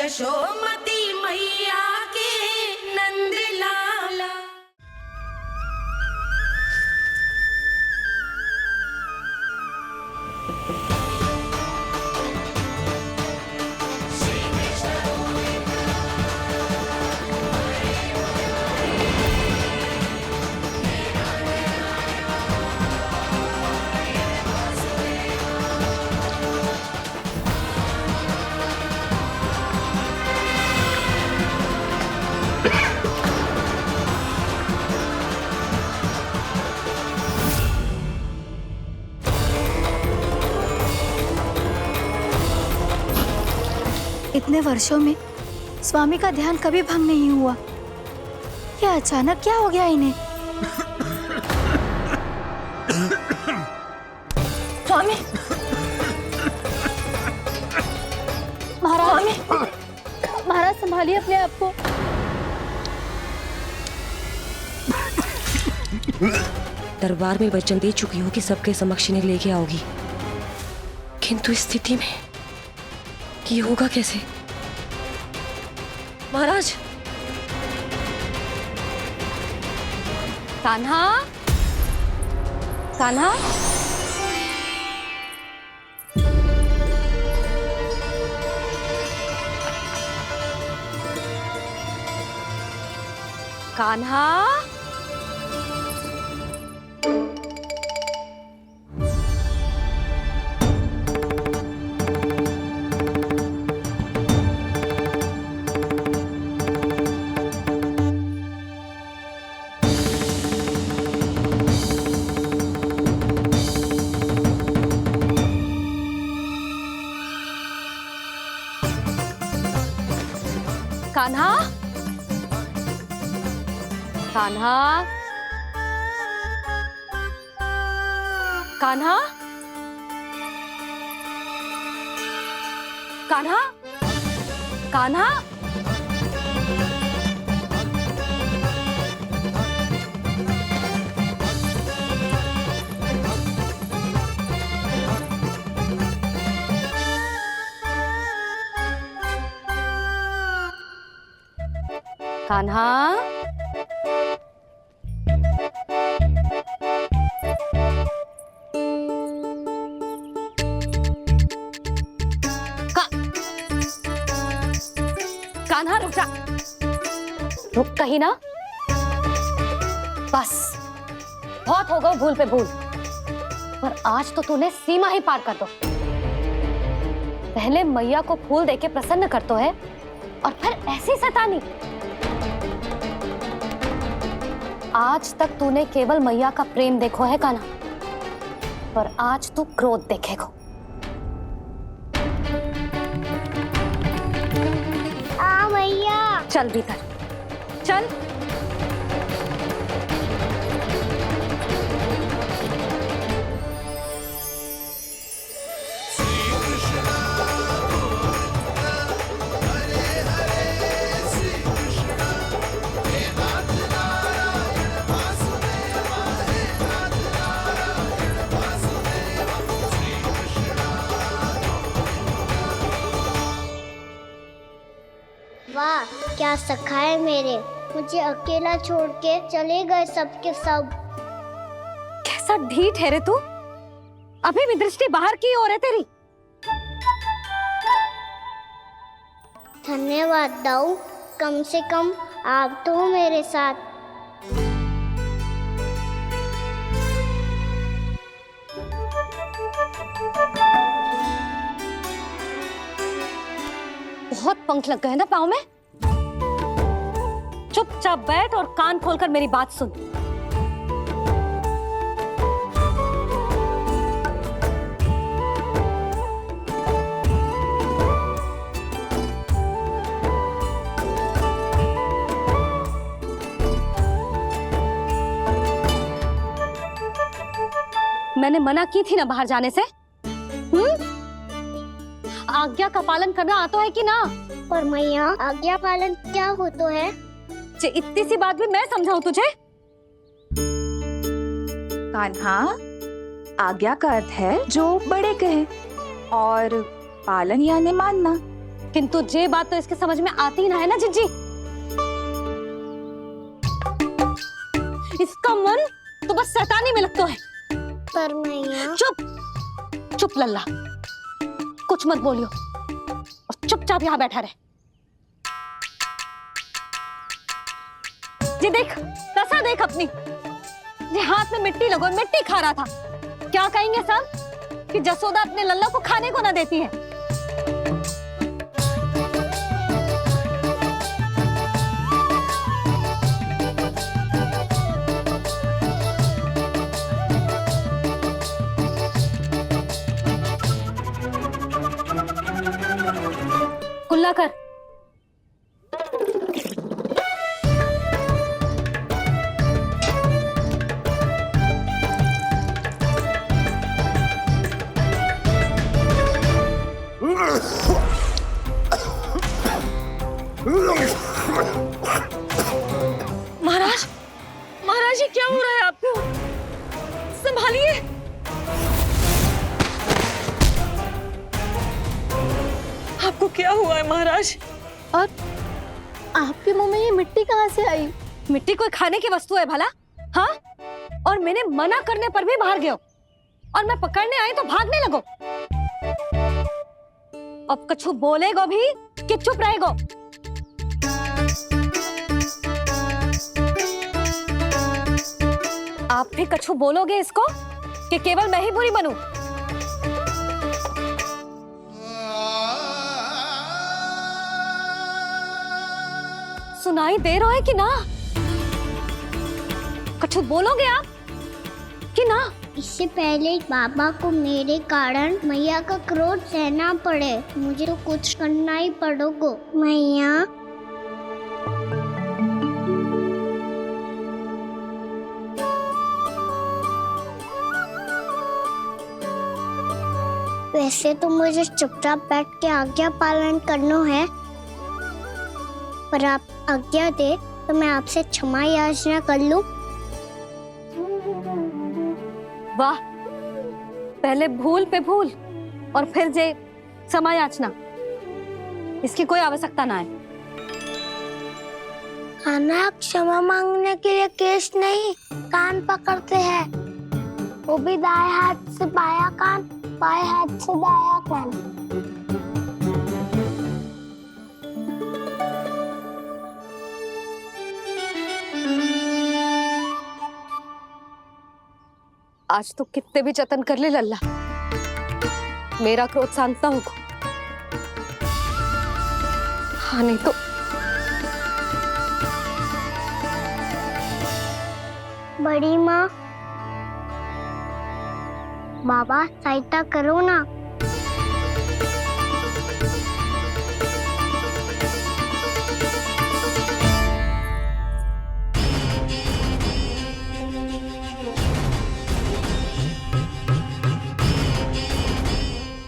यशोमती मैया के नंद लाला। इतने वर्षों में स्वामी का ध्यान कभी भंग नहीं हुआ। ये अचानक क्या हो गया इन्हें? स्वामी, महाराज, महाराज संभालिए अपने आप को। दरबार में वचन दे चुकी हूँ कि सबके समक्ष इन्हें लेके आओगी, किंतु इस स्थिति में ये होगा कैसे? महाराज, कान्हा, कान्हा, कान्हा, कान्हा, कान्हा, कान्हा, कान्हा, कान्हा, कान्हा, कान्हा रुक जा, रुक कहीं ना। बस बहुत हो गया भूल पे भूल, पर आज तो तूने सीमा ही पार कर दो। पहले मैया को फूल देके प्रसन्न कर तो है, और फिर ऐसी सतानी। आज तक तूने केवल मैया का प्रेम देखो है कान्हा, पर आज तू क्रोध देखेगा। मैया चल भीतर चल। वाह, क्या सखा है मेरे, मुझे अकेला छोड़ के चले गए सबके सब। कैसा ढीठ है रे तू, अभी भी दृष्टि बाहर की ओर है तेरी। धन्यवाद दाऊ, कम से कम आप तो हो मेरे साथ। बहुत पंख लग गए ना पाँव में। चुपचाप बैठ और कान खोलकर मेरी बात सुन। मैंने मना की थी ना बाहर जाने से। आज्ञा का पालन करना आता है कि ना? पर मैया, आज्ञा पालन क्या हो तो है? इतनी सी बात भी मैं समझाऊं तुझे? कान्हा, आज्ञा का अर्थ है जो बड़े कहे, और पालन यानी मानना। किंतु ये बात तो इसके समझ में आती ही ना है ना जिज्जी। इसका मन तो बस शैतानी में लगता है। पर मैया चुप चुप लल्ला, कुछ मत बोलियो और चुपचाप यहाँ बैठा रहे। जी देख, दशा देख अपनी। जी हाथ में मिट्टी लगो, मिट्टी खा रहा था। क्या कहेंगे सब कि जसोदा अपने लल्ला को खाने को ना देती है। कुल्ला कर। महाराज, महाराज ये क्या हो रहा है आपको? संभालिए। आपको क्या हुआ है महाराज? और आपके मुंह में ये मिट्टी कहाँ से आई? मिट्टी कोई खाने की वस्तु है भला? हाँ, और मैंने मना करने पर भी बाहर गए हो और मैं पकड़ने आई तो भागने लगो। अब कछु बोलेगो भी कि चुप रहेगो? आप भी कछु बोलोगे इसको कि केवल मैं ही बुरी बनूं? सुनाई दे रहा है कि ना? कछु बोलोगे आप कि ना? इससे पहले बाबा को मेरे कारण मैया का क्रोध सहना पड़े, मुझे तो कुछ करना ही पड़ेगा। मैया वैसे तो मुझे चुपचाप बैठ के आज्ञा पालन करना है, पर आप आज्ञा दे तो मैं आपसे क्षमा याचना कर लूं। वाह, पहले भूल पे भूल और फिर जे क्षमा याचना, इसकी कोई आवश्यकता ना है। खाना क्षमा मांगने के लिए केस नहीं, कान पकड़ते हैं, वो भी दाएं हाथ से बायां कान, बाएं हाथ से दायां कान। आज तो कितने भी जतन कर ले लल्ला, मेरा क्रोध शांत ना होगा। हाँ नहीं तो बड़ी माँ, बाबा सहायता करो ना।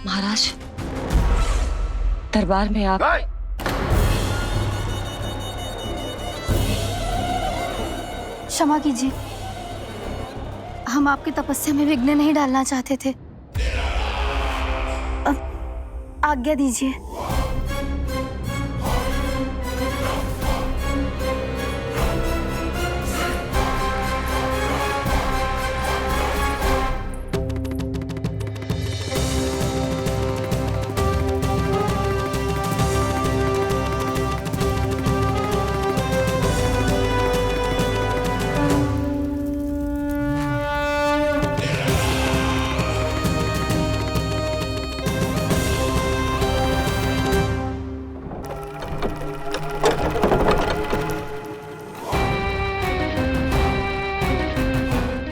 महाराज, दरबार में आप क्षमा कीजिए, हम आपकी तपस्या में विघ्न नहीं डालना चाहते थे। अब आज्ञा दीजिए।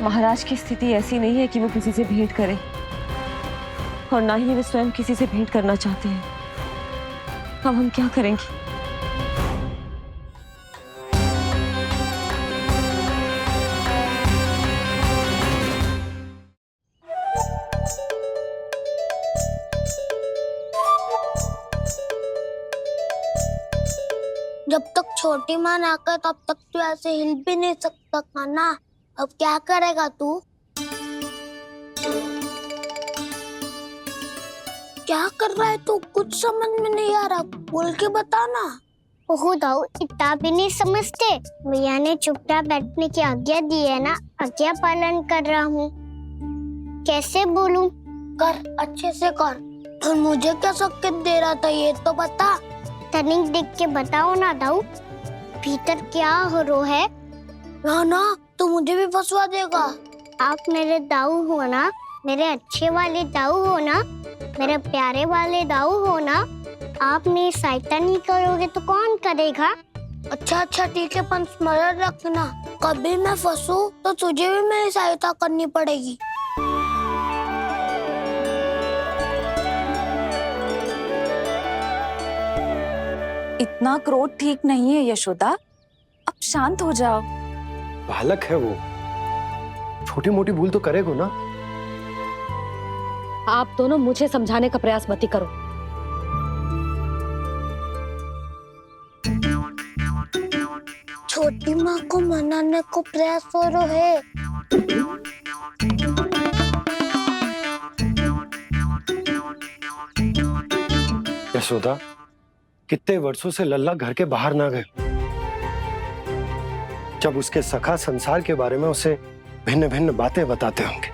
महाराज की स्थिति ऐसी नहीं है कि वो किसी से भेंट करें, और ना ही वे स्वयं किसी से भेंट करना चाहते हैं। अब हम क्या करेंगे? जब तक छोटी माँ ना कर तब तक तू ऐसे हिल भी नहीं सकता था ना। अब क्या करेगा तू? क्या कर रहा है तू? कुछ समझ में नहीं आ रहा, बोल के बताना। ओहो दाऊ, इतना भी नहीं समझते। भैया ने चुपचाप बैठने की आज्ञा दी है ना, आज्ञा पालन कर रहा हूँ। कैसे बोलूं? कर, अच्छे से कर। और मुझे क्या संकेत दे रहा था ये तो बता। तनिक देख के बताओ ना दाऊ, भीतर क्या हो रहा है? ना ना, तू मुझे भी फंसवा देगा। आप मेरे दाऊ हो ना, मेरे अच्छे वाले दाऊ हो ना, मेरे प्यारे वाले दाऊ हो ना। आप मेरी सहायता नहीं करोगे तो कौन करेगा? अच्छा अच्छा ठीक है, पर स्मरण रखना, कभी मैं फंसू तो तुझे भी मेरी सहायता करनी पड़ेगी। इतना क्रोध ठीक नहीं है यशोदा, अब शांत हो जाओ। बालक है वो, छोटी मोटी भूल तो करेगा ना। आप दोनों मुझे समझाने का प्रयास मत ही करो। छोटी माँ को मनाने को प्रयास हो रहा है। यशोदा, कितने वर्षों से लल्ला घर के बाहर ना गए। जब उसके सखा संसार के बारे में उसे भिन्न भिन्न बातें बताते होंगे,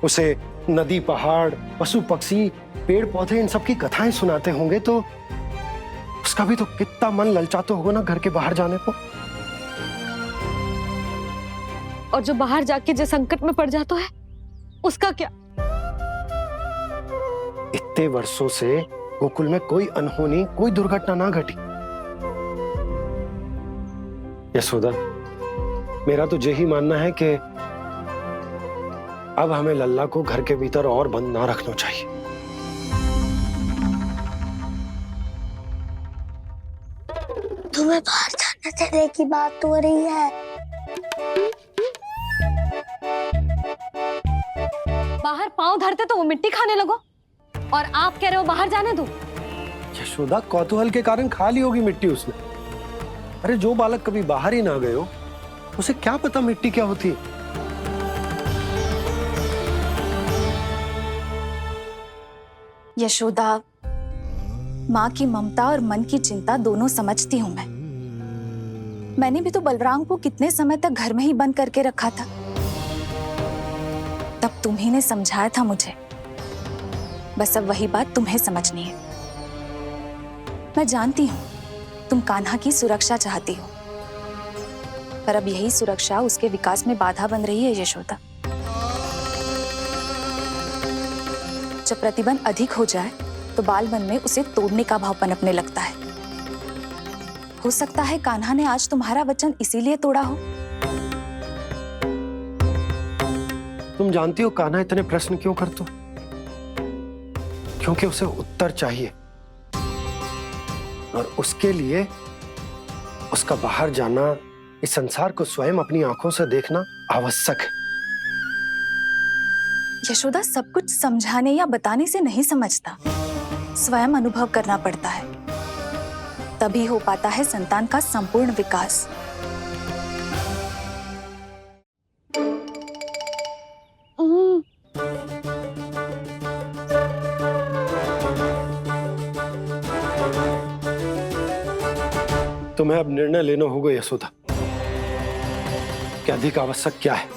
उसे नदी पहाड़ पशु पक्षी पेड़ पौधे इन सब की कथाएं सुनाते होंगे, तो उसका भी तो कितना मन ललचाता होगा ना घर के बाहर जाने को। और जो बाहर जाके जो संकट में पड़ जाता है उसका क्या? इतने वर्षों से गोकुल में कोई अनहोनी कोई दुर्घटना ना घटी। यशोदा, मेरा तो यही मानना है कि अब हमें लल्ला को घर के भीतर और बंद ना रखना चाहिए। तुम्हें बाहर जाने देने की बात हो रही है। बाहर पांव धरते तो वो मिट्टी खाने लगो, और आप कह रहे हो बाहर जाने दो। यशोदा, कौतूहल के कारण खा ली होगी मिट्टी उसने। अरे जो बालक कभी बाहर ही ना गए हो, उसे क्या पता मिट्टी क्या होती है। यशोदा, माँ की ममता और मन की चिंता दोनों समझती हूँ मैं। मैंने भी तो बलराम को कितने समय तक घर में ही बंद करके रखा था। तब तुम्ही ने समझाया था मुझे, बस अब वही बात तुम्हें समझनी है। मैं जानती हूँ तुम कान्हा की सुरक्षा चाहती हो, पर अब यही सुरक्षा उसके विकास में बाधा बन रही है यशोदा। जब प्रतिबंध अधिक हो जाए तो बाल मन में उसे तोड़ने का भाव पनपने लगता है। हो सकता है कान्हा ने आज तुम्हारा वचन इसीलिए तोड़ा हो। तुम जानती हो कान्हा इतने प्रश्न क्यों करता? क्योंकि उसे उत्तर चाहिए, और उसके लिए उसका बाहर जाना, इस संसार को स्वयं अपनी आंखों से देखना आवश्यक है। यशोदा, सब कुछ समझाने या बताने से नहीं समझता, स्वयं अनुभव करना पड़ता है, तभी हो पाता है संतान का संपूर्ण विकास। तुम्हें अब निर्णय लेना होगा यशोदा कि अधिक आवश्यक क्या है।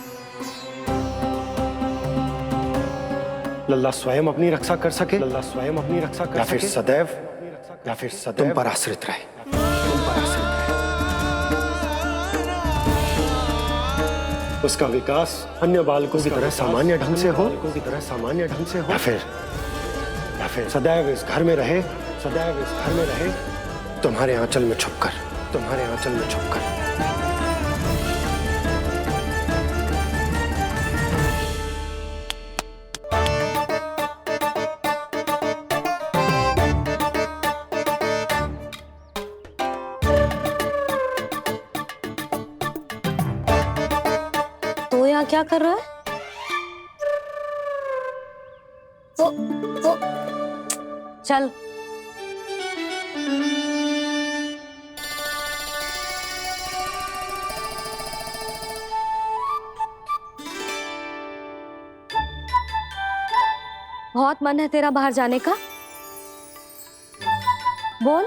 लल्ला स्वयं अपनी रक्षा कर सके, लल्ला स्वयं अपनी रक्षा कर सके, या फिर सदैव तुम पर आश्रित रहे। उसका विकास अन्य बालकों की तरह सामान्य ढंग से हो, या फिर सदैव इस घर में रहे, तुम्हारे आंचल में छुपकर। तो यहाँ क्या कर रहा है? वो चल। बहुत बहुत मन है तेरा बाहर जाने का? बोल।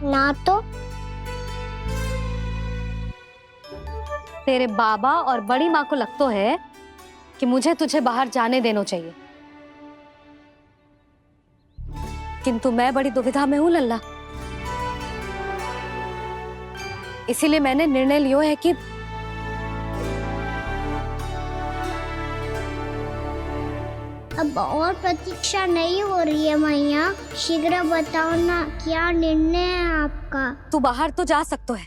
ना तो तेरे बाबा और बड़ी माँ को लगता है कि मुझे तुझे बाहर जाने देना चाहिए, किंतु मैं बड़ी दुविधा में हूं लल्ला। इसीलिए मैंने निर्णय लियो है कि अब और प्रतीक्षा नहीं हो रही है मैया, शीघ्र बताओ ना क्या निर्णय है आपका। तू बाहर तो जा सकता है,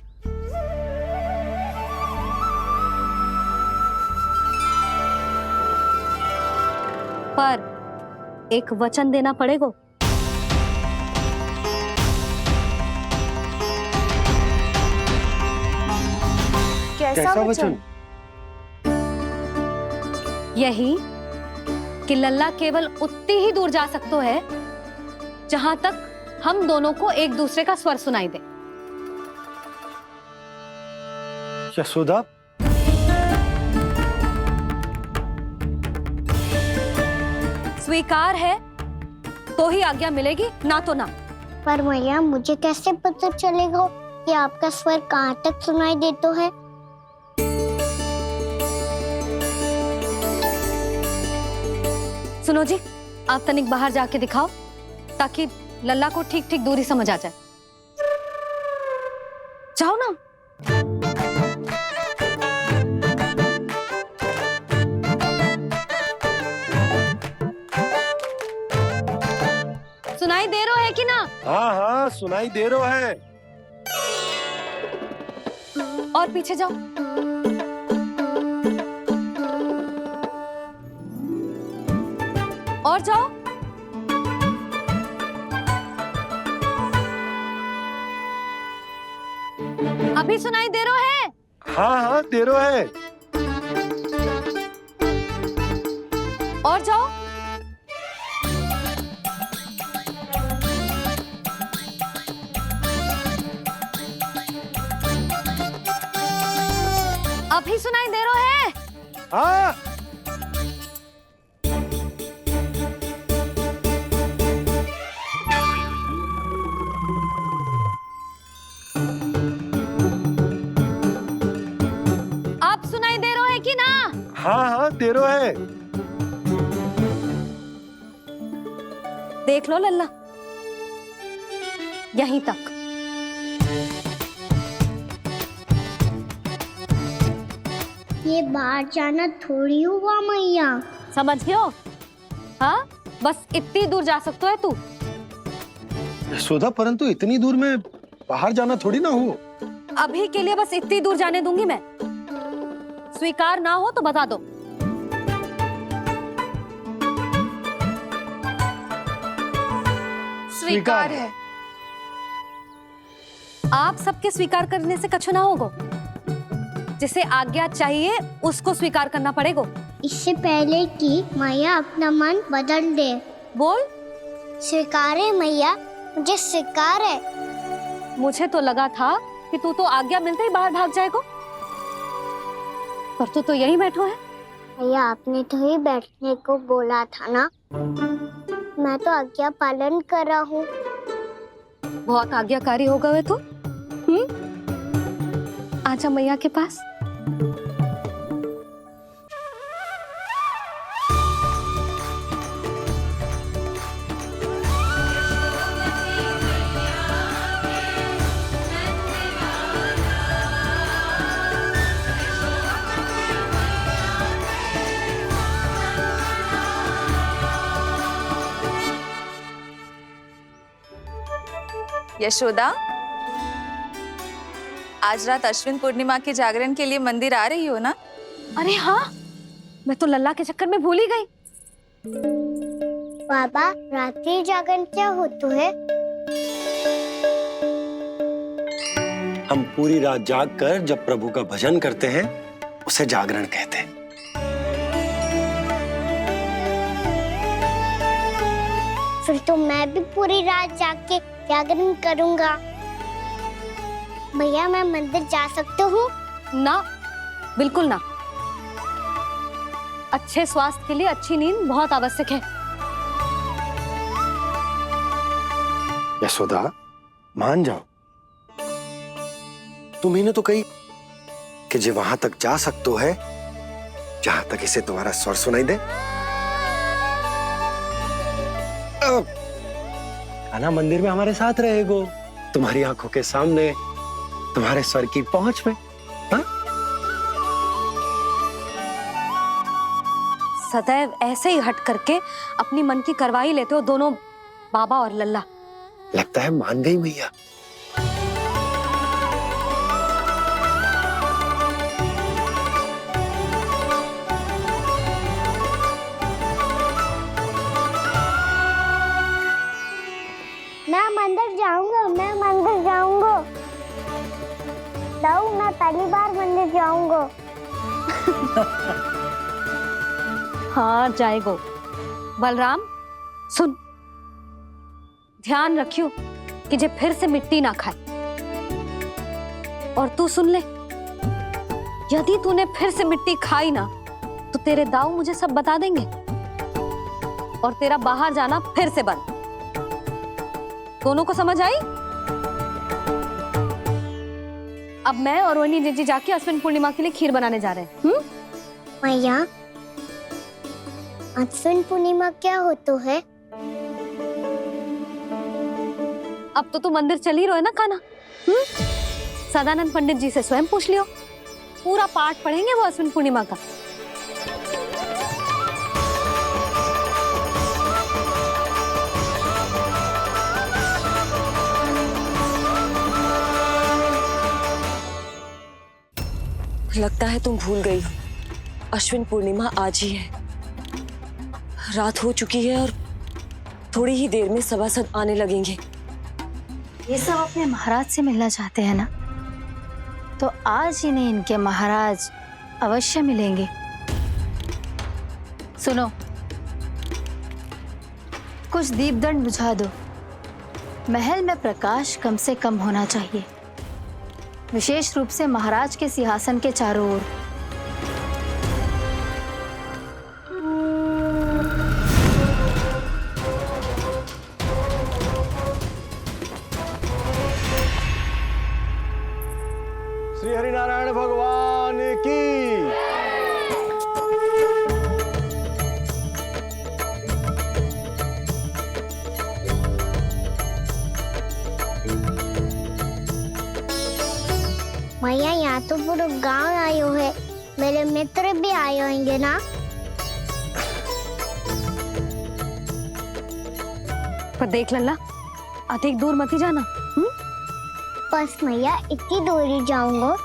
पर एक वचन देना पड़ेगा। कैसा वचन? यही कि लल्ला केवल उतनी ही दूर जा सकता है जहां तक हम दोनों को एक दूसरे का स्वर सुनाई दे। यशोदा, स्वीकार है तो ही आज्ञा मिलेगी, ना तो ना। पर मैया मुझे कैसे पता चलेगा कि आपका स्वर कहाँ तक सुनाई देता है? सुनो जी, आप तनिक बाहर जाके दिखाओ ताकि लल्ला को ठीक ठीक दूरी समझ आ जाए। जाओ ना। सुनाई दे रहा है कि ना? हाँ हाँ सुनाई दे रहा है। और पीछे जाओ। और जाओ। अभी सुनाई दे रहा है? हाँ हाँ दे रहा है। और जाओ। अभी सुनाई दे रहा है? हाँ। आप सुनाई दे रहा है कि ना? हाँ हाँ दे रहा है। देख लो लल्ला, यहीं तक। ये बाहर जाना थोड़ी हुआ मैया। समझ गयो? हाँ, बस इतनी दूर जा सकता है तू। यशोदा, परंतु इतनी दूर में बाहर जाना थोड़ी ना हो। अभी के लिए बस इतनी दूर जाने दूंगी मैं। स्वीकार ना हो तो बता दो। स्वीकार है। आप सबके स्वीकार करने से कछु ना होगा। जिसे आज्ञा चाहिए उसको स्वीकार करना पड़ेगा। इससे पहले कि मैया अपना मन बदल दे। बोल। स्वीकार है मैया, मुझे स्वीकार है। मुझे तो लगा था कि तू तो आज्ञा मिलते ही बाहर भाग जाएगा, पर तू तो यहीं बैठो है। भैया आपने तो ही बैठने को बोला था ना, मैं तो आज्ञा पालन कर रहा हूँ। बहुत आज्ञाकारी होगा वे तो। आजा मैया के पास। यशोदा, आज रात अश्विन पूर्णिमा के जागरण के लिए मंदिर आ रही हो ना? अरे हाँ, मैं तो लल्ला के चक्कर में भूल ही गई। बाबा, रात्रि जागरण क्या होता है? हम पूरी रात जाग कर जब प्रभु का भजन करते हैं उसे जागरण कहते हैं। फिर तो मैं भी पूरी रात जाग के जागरण करूंगा। भैया मैं मंदिर जा सकती हूँ? ना, बिल्कुल ना। अच्छे स्वास्थ्य के लिए अच्छी नींद बहुत आवश्यक है। यशोदा, मान जाओ, तुम्हें तो कही कि जे वहां तक जा सकते है जहां तक इसे तुम्हारा स्वर सुनाई दे। कान्हा मंदिर में हमारे साथ रहेगो, तुम्हारी आंखों के सामने, तुम्हारे स्वर की पहुंच में। हाँ? सदैव ऐसे ही हट करके अपनी मन की करवाई लेते हो दोनों बाबा और लल्ला। लगता है मान गई मैया। मैं मंदिर जाऊंगा, मैं मंदिर जाऊंगा। दाऊ, मैं पहली बार मंदिर जाऊंगा। हाँ जाएगो। बलराम सुन, ध्यान रखियो कि जे फिर से मिट्टी ना खाए। और तू सुन ले, यदि तूने फिर से मिट्टी खाई ना तो तेरे दाऊ मुझे सब बता देंगे और तेरा बाहर जाना फिर से बंद। दोनों को समझ आई? अब मैं और रोहिणी जीजी जाके अश्विन पूर्णिमा के लिए खीर बनाने जा रहे हैं। मैया, अश्विन पूर्णिमा क्या होता है? अब तो तू मंदिर चल ही रहो है ना कान्हा। सदानंद पंडित जी से स्वयं पूछ लियो, पूरा पाठ पढ़ेंगे वो अश्विन पूर्णिमा का। लगता है तुम भूल गई हो, अश्विन पूर्णिमा आज ही है। रात हो चुकी है और थोड़ी ही देर में सभासद आने लगेंगे। ये सब अपने महाराज से मिलना चाहते हैं ना, तो आज इन्हें इनके महाराज अवश्य मिलेंगे। सुनो, कुछ दीपदंड बुझा दो। महल में प्रकाश कम से कम होना चाहिए, विशेष रूप से महाराज के सिंहासन के चारों ओर। श्री हरिनारायण भगवान की। मैया, यहाँ तो पूरा गांव आयो है, मेरे मित्र भी आए होंगे ना? पर देख लल्ला, अधिक दूर मत ही जाना। बस मैया, इतनी दूर ही जाऊंगा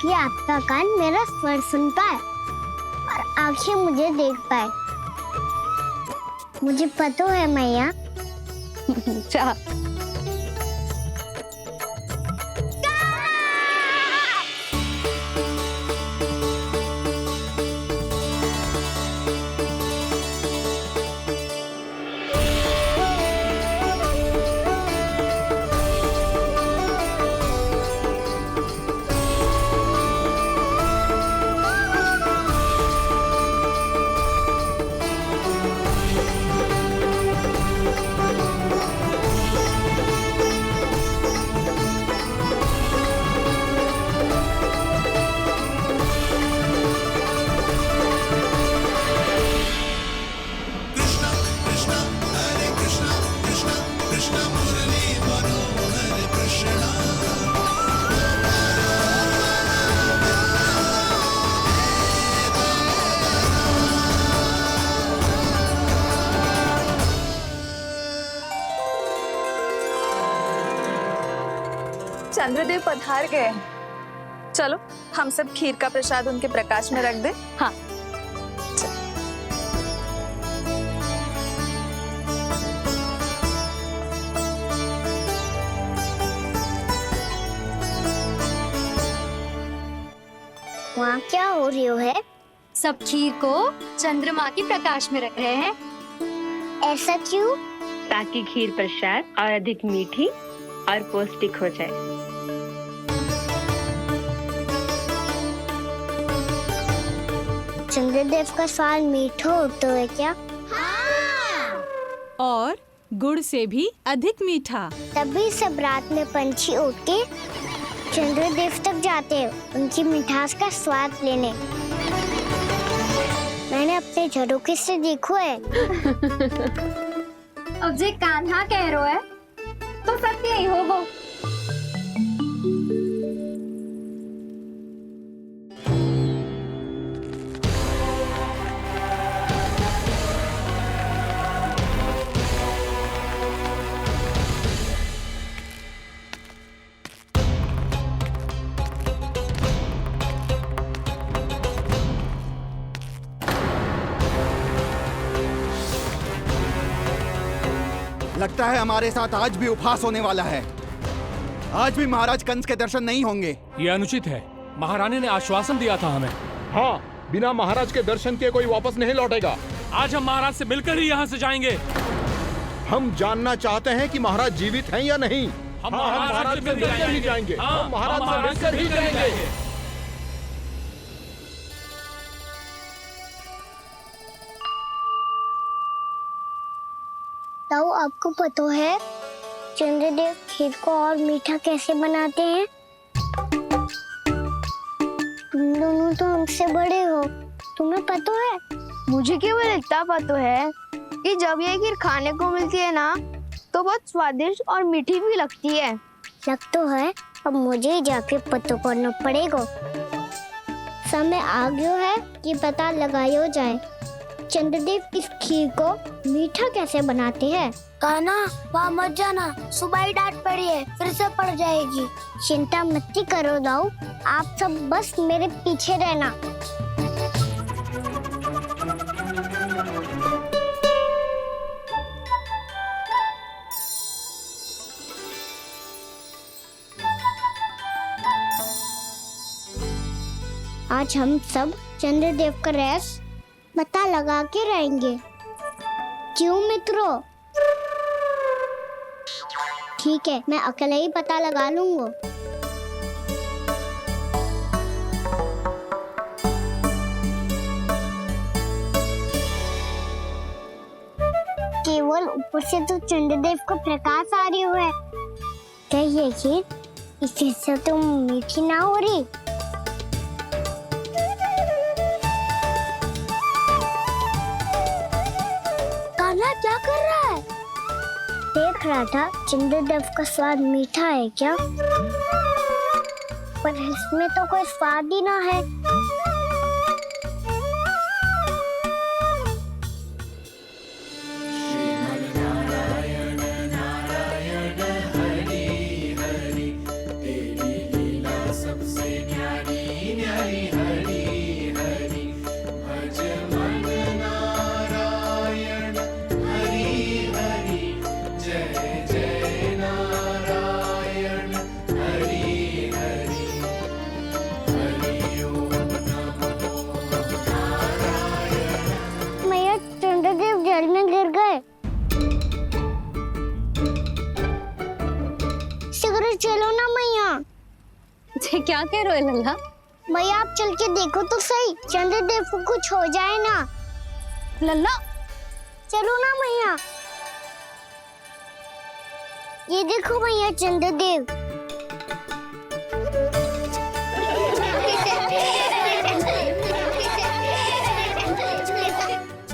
कि आपका कान मेरा स्वर सुन पाए और आंखें मुझे देख पाए। मुझे पता है मैया। चाह चंद्रदेव पधार गए। चलो हम सब खीर का प्रसाद उनके प्रकाश में रख दे। हाँ। वहाँ क्या हो रही है? सब खीर को चंद्रमा की प्रकाश में रख रहे हैं। ऐसा क्यों? ताकि खीर प्रसाद और अधिक मीठी और पौष्टिक हो जाए। चंद्रदेव का स्वाद मीठा होता है क्या? और गुड़ से भी अधिक मीठा। तभी सब रात में पंछी उड़ के चंद्रदेव तक जाते हैं उनकी मिठास का स्वाद लेने। मैंने अपने झरोखे से देखो है। अब जे कान्हा कह रो है तो सत्य ही होगो। लगता है हमारे साथ आज भी उपहास होने वाला है। आज भी महाराज कंस के दर्शन नहीं होंगे। ये अनुचित है। महारानी ने आश्वासन दिया था हमें। हाँ, बिना महाराज के दर्शन के कोई वापस नहीं लौटेगा। आज हम महाराज से मिलकर ही यहाँ से जाएंगे। हम जानना चाहते हैं कि महाराज जीवित हैं या नहीं। हम महाराज से मिलकर ही जाएंगे। हम महाराज से मिलकर ही जाएंगे। ताऊ, आपको पता है चंद्रदेव खीर को और मीठा कैसे बनाते हैं? तुम दोनों तो हमसे बड़े हो, तुम्हें पता है? मुझे केवल इतना पता है कि जब ये खीर खाने को मिलती है ना तो बहुत स्वादिष्ट और मीठी भी लगती है। लग तो है, अब मुझे ही जाके पता करना पड़ेगा। समय आ गया है कि पता लगाया जाए चंद्रदेव इस खीर को मीठा कैसे बनाते हैं। कान्हा, वहाँ मत जाना, सुबह ही डांट पड़ी है, फिर से पड़ जाएगी। चिंता मत करो दाऊ, आप सब बस मेरे पीछे रहना। आज हम सब चंद्रदेव का रहस्य पता लगा के रहेंगे। क्यों मित्रों? ठीक है, मैं अकेले ही पता लगा लूंगा। केवल ऊपर से तो चंद्रदेव को प्रकाश आ रही है। क्या ये खीर इससे तो मीठी ना हो रही? क्या कर रहा है? देख रहा था चंद्रदेव का स्वाद मीठा है क्या, पर इसमें तो कोई स्वाद ही ना है। जल में गिर गए। शीघ्र चलो ना मैया। क्या कह रहे हो लल्ला? मैया आप चल के देखो तो सही, चंद्रदेव को कुछ हो जाए ना। लल्ला चलो ना मैया। ये देखो मैया चंद्रदेव।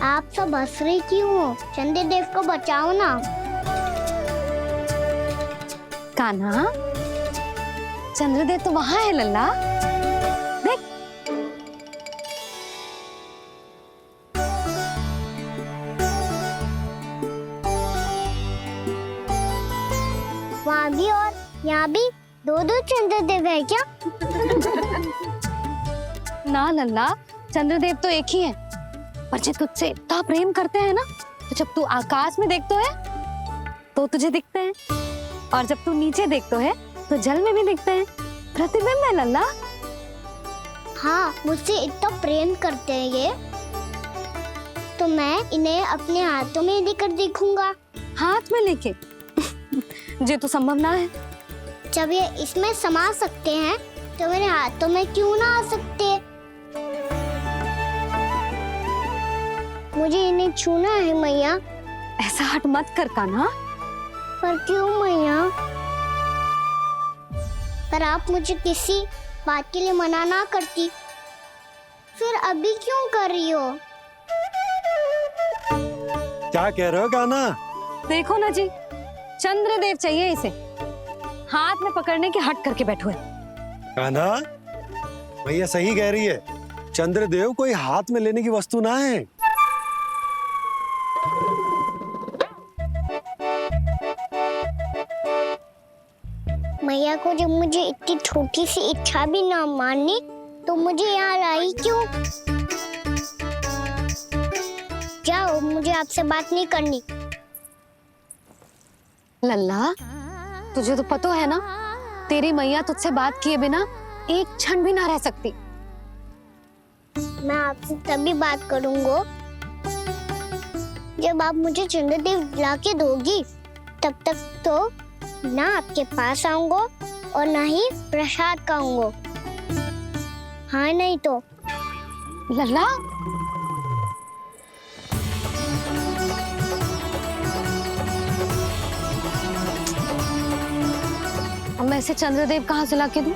आप सब हंस रही क्यों हो? चंद्रदेव को बचाओ ना। कान्हा, चंद्रदेव तो वहां है लल्ला, देख। वहाँ भी और यहाँ भी दो चंद्रदेव है क्या? ना लल्ला, चंद्रदेव तो एक ही है। पर जब तुझसे इतना प्रेम करते हैं ना, तो जब तू आकाश में देखतो है तो तुझे दिखते हैं, और जब तू नीचे देखतो है तो जल में भी दिखते हैं। प्रतिबिंब है लल्ला। हाँ, मुझसे इतना प्रेम करते हैं ये, तो मैं इन्हें अपने हाथों में लेकर देखूंगा। हाथ में लेके? ये तो संभव ना है। जब ये इसमें समा सकते हैं तो मेरे हाथों में क्यों ना आ सकते? मुझे इन्हें छूना है मैया। ऐसा हट मत कर कान्हा। पर क्यों मैया? पर आप मुझे किसी बात के लिए मना ना करती, फिर अभी क्यों कर रही हो? क्या कह रहे हो कान्हा? देखो ना जी, चंद्रदेव चाहिए इसे, हाथ में पकड़ने के हट करके बैठो है। कान्हा, भैया सही कह रही है, चंद्रदेव कोई हाथ में लेने की वस्तु ना है। मैया को जब मुझे इतनी छोटी सी इच्छा भी ना माननी, तो मुझे यहाँ लाई क्यों? जाओ, मुझे आपसे बात नहीं करनी। लल्ला, तुझे तो पता है ना, तेरी मैया तुझसे बात किए बिना एक क्षण भी ना रह सकती। मैं आपसे तभी बात करूंगा जब आप मुझे चंद्रदेव ला के दोगी। तब तक तो ना आपके पास आऊंगा और ना ही प्रसाद खाऊंगा। हाँ नहीं तो। लल्ला, अब मैं इसे चंद्रदेव कहाँ से लाके दूं?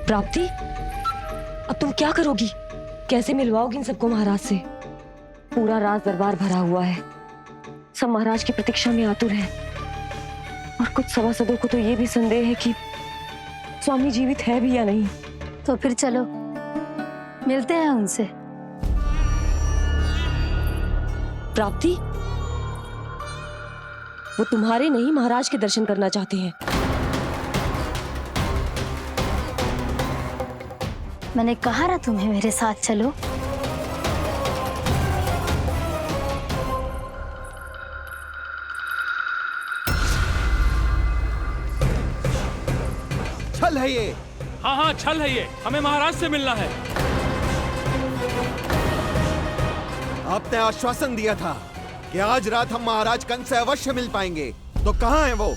प्राप्ति, अब तुम क्या करोगी? कैसे मिलवाओगी इन सबको महाराज से? पूरा राज दरबार भरा हुआ है, सब महाराज की प्रतीक्षा में आतुर हैं। और कुछ सभासदों को तो ये भी संदेह है कि स्वामी जीवित है भी या नहीं। तो फिर चलो मिलते हैं उनसे। प्राप्ति, वो तुम्हारे नहीं महाराज के दर्शन करना चाहते हैं। मैंने कहा ना तुम्हें मेरे साथ चलो। छल है ये। हाँ हाँ छल है ये, हमें महाराज से मिलना है। आपने आश्वासन दिया था कि आज रात हम महाराज कंस से अवश्य मिल पाएंगे, तो कहाँ है वो?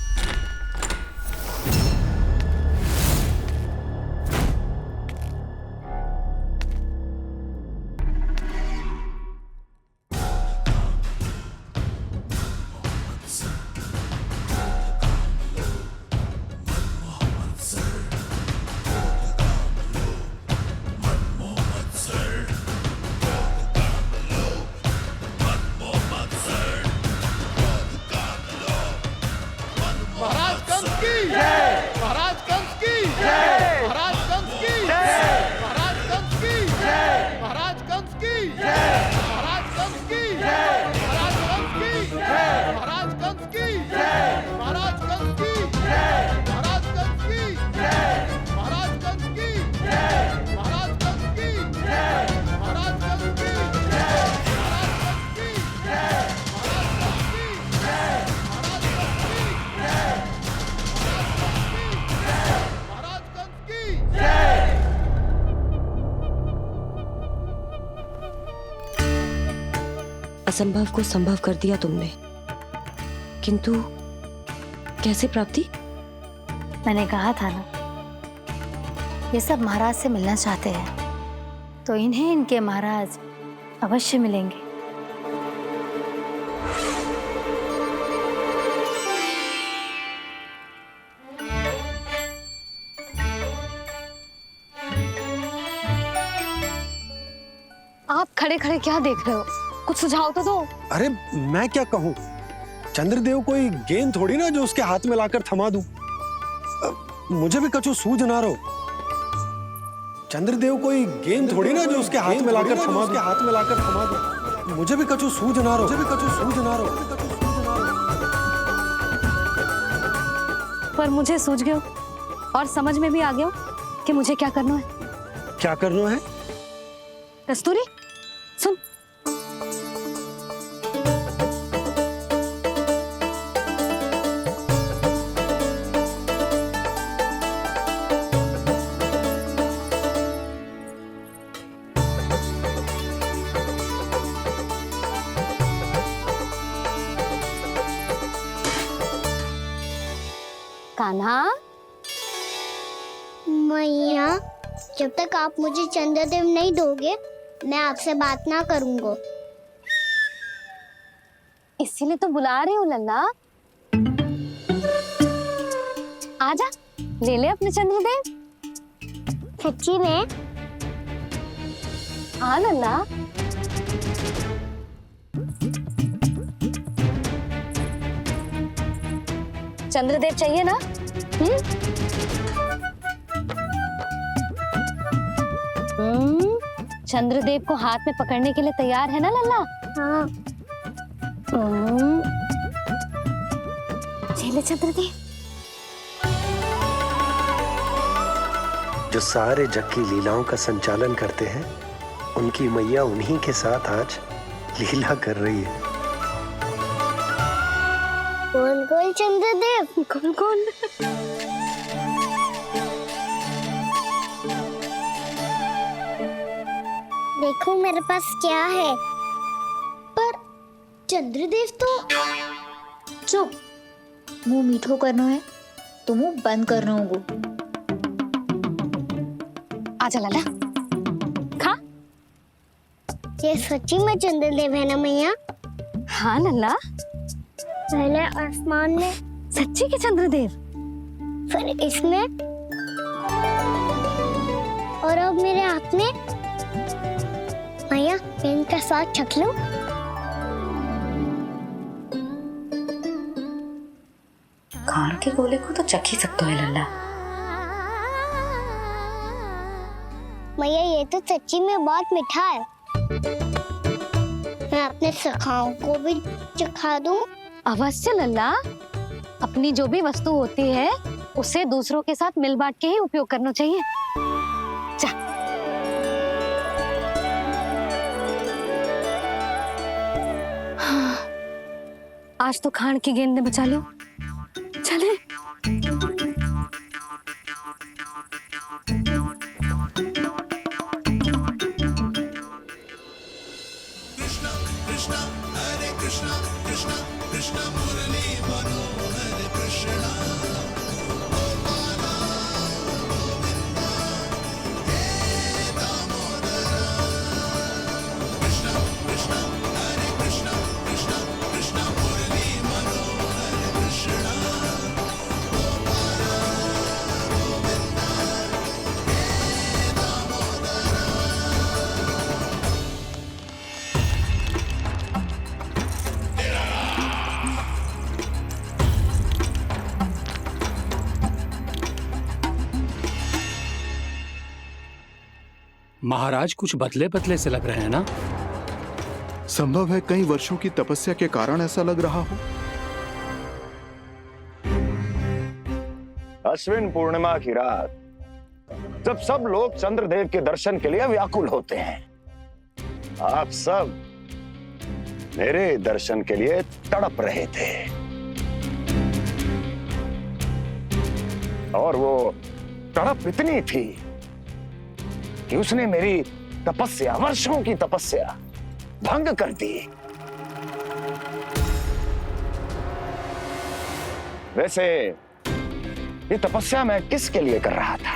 असंभव को संभव कर दिया तुमने, किंतु कैसे प्राप्ति? मैंने कहा था ना, ये सब महाराज से मिलना चाहते हैं, तो इन्हें इनके महाराज अवश्य मिलेंगे। आप खड़े खड़े क्या देख रहे हो? कुछ सुझाव तो दो। अरे मैं क्या कहूँ, चंद्रदेव कोई गेंद थोड़ी ना जो उसके हाथ में लाकर थमा दूं। मुझे भी कछु सूझ ना रहो। चंद्रदेव कोई गेंद थोड़ी ना जो उसके हाथ में लाकर थमा दूं। मुझे भी कछु सूझ ना रहो। पर मुझे सूझ गयो और समझ में भी आ गया कि मुझे क्या करना है। क्या करना है? कस्तूरी सुन, कान्हा। मैया, जब तक आप मुझे चंद्रदेव नहीं दोगे, मैं आपसे बात ना करूंगा। इसीलिए तो बुला रही हूँ लल्ला। आजा, ले ले अपने चंद्रदेव। सच्ची में? हाँ लल्ला। चंद्रदेव चाहिए ना? चंद्रदेव को हाथ में पकड़ने के लिए तैयार है ना लल्ला? हाँ। ले चंद्रदेव। जो सारे जग की लीलाओं का संचालन करते हैं, उनकी मैया उन्हीं के साथ आज लीला कर रही है। गोल गोल चंद्रदेव, गोल गोल। देखो मेरे पास क्या है। पर चंद्रदेव तो चुप, मुंह मीठो करना है तो मुंह बंद करना होगा। आजा लल्ला, खा। ये सच्ची में चंद्रदेव है ना मैया? हाँ लल्ला, पहले आसमान में, सच्ची के चंद्रदेव, फिर इसमें, और अब मेरे हाथ में। मैया, इनका साथ चख लो। खान के गोले को तो चख ही सकते है लल्ला। मैया, ये तो सच्ची में बहुत मीठा है। मैं अपने सखाओं को भी चखा दूं? अवश्य लल्ला। अपनी जो भी वस्तु होती है उसे दूसरों के साथ मिल बांट के ही उपयोग करना चाहिए। जा। हाँ, आज तो खान की गेंद ने बचा लो। चले। महाराज कुछ बदले बदले से लग रहे हैं ना? संभव है कई वर्षों की तपस्या के कारण ऐसा लग रहा हो। अश्विन पूर्णिमा की रात, जब सब लोग चंद्रदेव के दर्शन के लिए व्याकुल होते हैं, आप सब मेरे दर्शन के लिए तड़प रहे थे। और वो तड़प इतनी थी कि उसने मेरी तपस्या, वर्षों की तपस्या भंग कर दी। वैसे ये तपस्या मैं किसके लिए कर रहा था?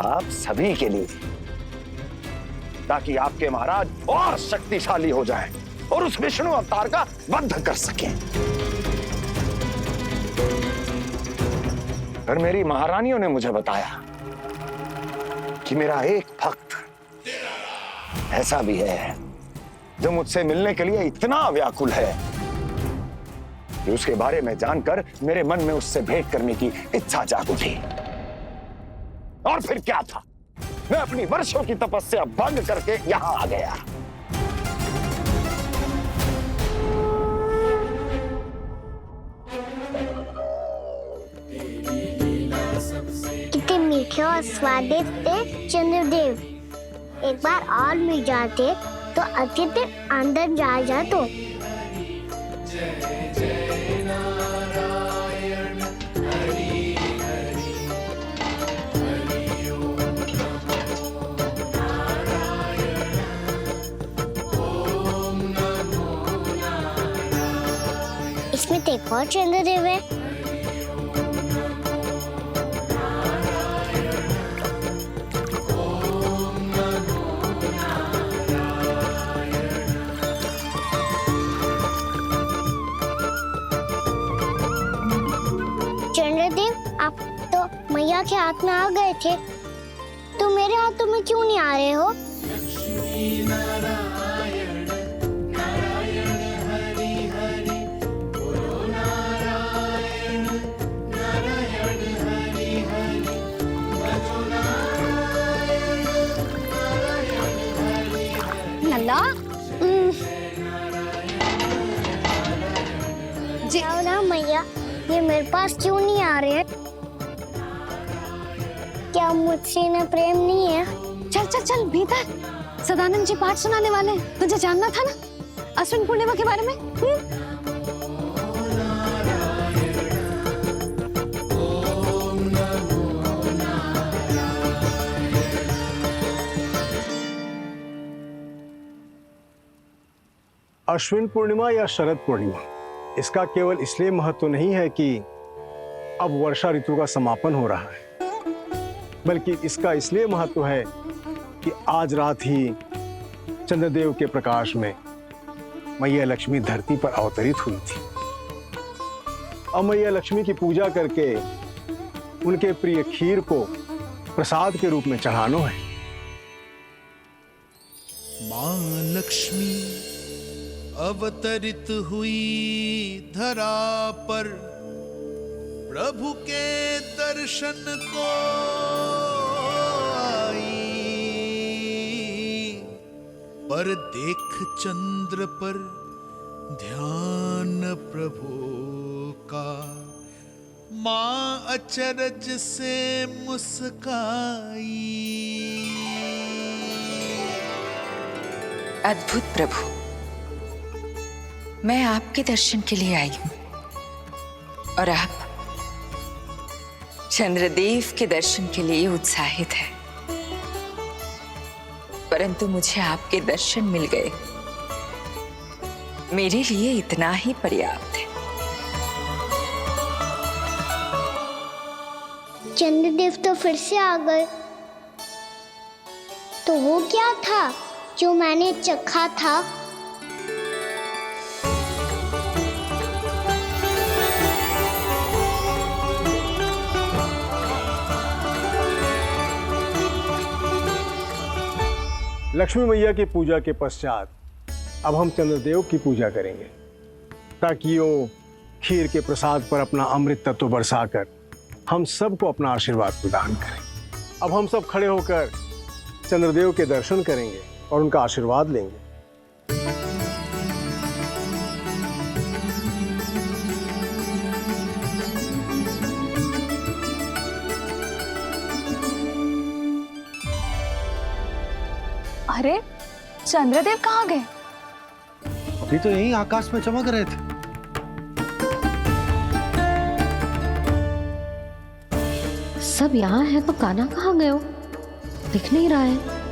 आप सभी के लिए, ताकि आपके महाराज और शक्तिशाली हो जाएं और उस विष्णु अवतार का वध कर सकें। फिर मेरी महारानियों ने मुझे बताया कि मेरा एक भक्त ऐसा भी है जो मुझसे मिलने के लिए इतना व्याकुल है कि उसके बारे में जानकर मेरे मन में उससे भेंट करने की इच्छा जाग उठी। और फिर क्या था, मैं अपनी वर्षों की तपस्या भंग करके यहां आ गया। कितने मीठे और स्वादिष्ट थे चंद्रदेव। एक बार और मिल जाते तो अच्छे दिन अंदर जा तो। इसमें तो एक और चंद्रदेव है। चंद्रदेव, आप तो मैया के हाथ में आ गए थे, तो मेरे हाथों में क्यों नहीं आ रहे हो? नल्ला जी ना मैया, ये मेरे पास क्यों नहीं आ रहे हैं? क्या मुझसे इन्हें प्रेम नहीं है? चल चल चल भीतर, सदानंद जी पाठ सुनाने वाले हैं। तुझे जानना था ना अश्विन पूर्णिमा के बारे में? अश्विन पूर्णिमा या शरद पूर्णिमा, इसका केवल इसलिए महत्व नहीं है कि अब वर्षा ऋतु का समापन हो रहा है, बल्कि इसका इसलिए महत्व है कि आज रात ही चंद्रदेव के प्रकाश में मैया लक्ष्मी धरती पर अवतरित हुई थी। अब मैया लक्ष्मी की पूजा करके उनके प्रिय खीर को प्रसाद के रूप में चढ़ाना है। मां लक्ष्मी अवतरित हुई धरा पर, प्रभु के दर्शन को आई, पर देख चंद्र पर ध्यान प्रभु का, मां अचरज से मुस्काई। अद्भुत प्रभु, मैं आपके दर्शन के लिए आई हूं और आप चंद्रदेव के दर्शन के लिए उत्साहित है, परंतु मुझे आपके दर्शन मिल गए, मेरे लिए इतना ही पर्याप्त है। चंद्रदेव तो फिर से आ गए, तो वो क्या था जो मैंने चखा था? लक्ष्मी मैया की पूजा के पश्चात अब हम चंद्रदेव की पूजा करेंगे, ताकि वो खीर के प्रसाद पर अपना अमृत तत्व बरसाकर हम सबको अपना आशीर्वाद प्रदान करें। अब हम सब खड़े होकर चंद्रदेव के दर्शन करेंगे और उनका आशीर्वाद लेंगे। अरे चंद्रदेव कहाँ गए? अभी तो यही आकाश में चमक रहे थे। सब यहाँ है तो कान्हा कहाँ गए हो? दिख नहीं रहा है।